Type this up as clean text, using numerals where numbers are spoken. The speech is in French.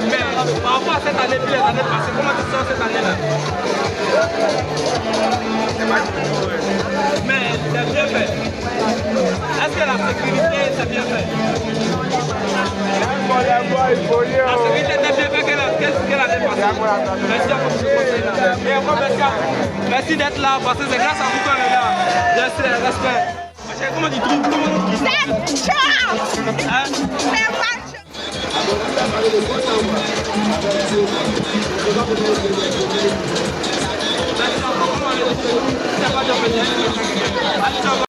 Mais par rapport à cette année puis les années passées, comment tu sens cette année-là? Mais c'est bien fait. Est-ce que la sécurité c'est bien fait? La sécurité était bien faite qu'est-ce qu'elle avait passé? Merci à vous pour ce conseil-là. Et encore merci d'être là parce que c'est grâce à vous qu'on est là. Merci, respect. Comment tu trouves? C'est chaud! Hein? C'est pas chaud!